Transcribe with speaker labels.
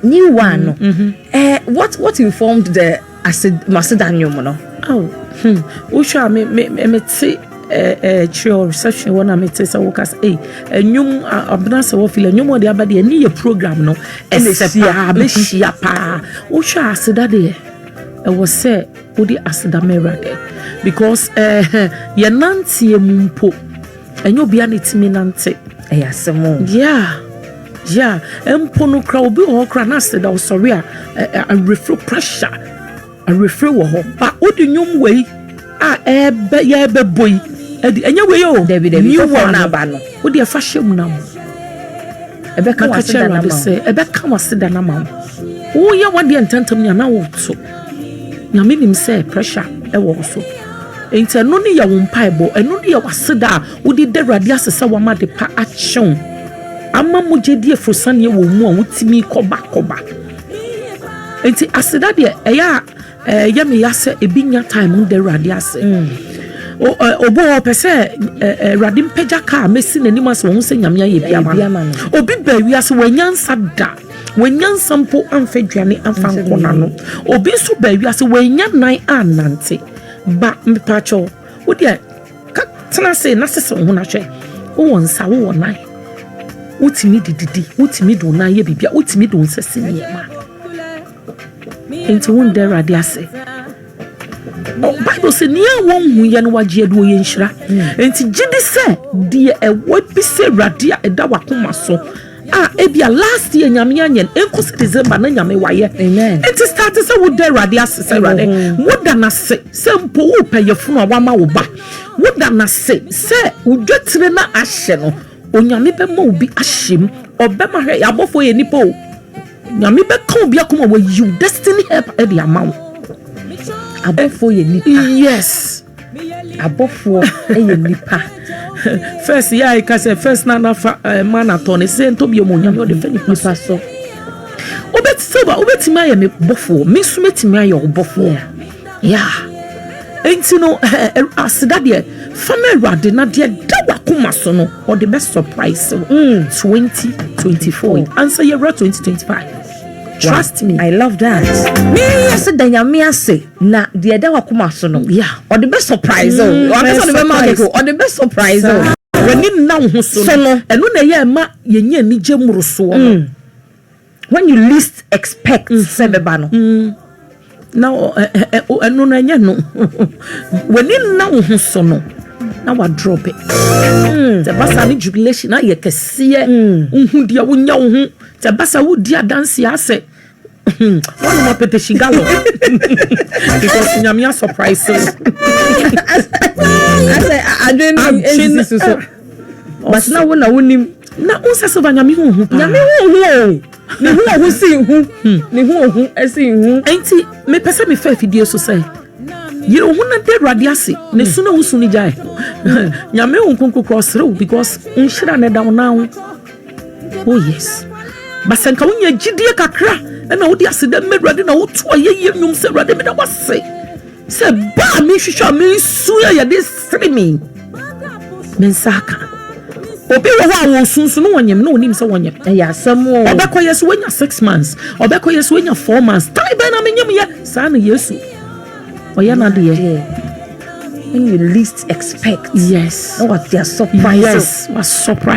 Speaker 1: New one. What informed the Maseda Dwom no?
Speaker 2: Usha me say your reception one me say so workers Nyum Abena Serwaa Ophelia nyum de abade ni ye program no esepa be hia pa Usha aseda de was say odi aseda merade because ye nantie mumpo enyo bia netimi nante
Speaker 1: Eyasemo.
Speaker 2: Yeah, empono kra obi ho kra na aseda o sorry a refill pressure a refill wo ho ba odi nyum wei ebe boy enye wei o
Speaker 1: Debi for na ba no
Speaker 2: odi afa hyem na mo ebe ka kachera de say ebe ka waseda na ma wo ye wade entantam nya na wo to nya minim say pressure e wo so enti no ne ya wo mpaibo eno ne ya waseda odi de rade asesa wa ma de pa action ama mujedi efrosan ye wo mu a wutimi koba enti aseda de eya me yase ebinya time de rade ase obo pese rade mpagya ka mesi nanim ase wo se nyame aye biama obi ba wi ase wanyansa da wanyansa mpo amfadwane amfa nkona no obi so ba wi ase wanya nan anante ba mpacho wo de ka tena se na sese ho na hwe wo nsa wo nan utimi dididi utimi do na ye bibia utimi do nsese niema enti won der rade ase Bible say niya won hu ye no wagye do ye nhira enti gidi se de ewo bi se rade a eda wakoma so ebia last year nyame anyen enkosi December na nyame waye
Speaker 1: amen
Speaker 2: enti start se wo der rade ase se rade woda na se mpo wo payefunu awama wo ba woda na se udwetire na ahye no onyame be ma obi ahyem obema hwe abofo ye nipo nyame be ka obi akoma wa you destiny help e de amawo abofo ye nipa yes abofo e ye nipa first I can say first na man atone say nto bi mo nyame o de fe nipa so obet seba obet ma ye me bofo me so metimi aye obofo yeah enti no aseda de family rade na de dawa kuma so no or the best surprise 2024 answer year 2025 trust me
Speaker 1: I love that me yes danyame ase na de dawa kuma so no
Speaker 2: yeah
Speaker 1: or the best surprise or the best surprise
Speaker 2: when na ho so no eno na ye ma yenye ni gemuro so
Speaker 1: when you least expect sebeba no
Speaker 2: now eno na nya no when na ho so no na wa drop it the basa ni jubilation na ye kese unhu dia wonya wo the basa wo dia dance ase one more pete shigalo because nyamia surprise
Speaker 1: I don't so but now when I wonim
Speaker 2: na unsa so nyame hu pa
Speaker 1: nyame hu ni hu si hu ni hu esi hu
Speaker 2: enti me pese me fa fidie so say you know when the radiasi ne suna usuni jai nyame unkunku cross road because unshira ne down now oh yes basanka unya gidie kakra na wodi aseda medwade na woto ye nyum se rade me da wase se ba me hwehwa me suya ye this streaming mensaka obi wo ho sunsun no wonyem no onim se wonyem
Speaker 1: ya asamo
Speaker 2: obekoye so wenya 6 months obekoye so wenya 4 months tai be na menyem ye sa na yesu oyana de
Speaker 1: when you least expect
Speaker 2: yes
Speaker 1: what their surprise
Speaker 2: yes was surprise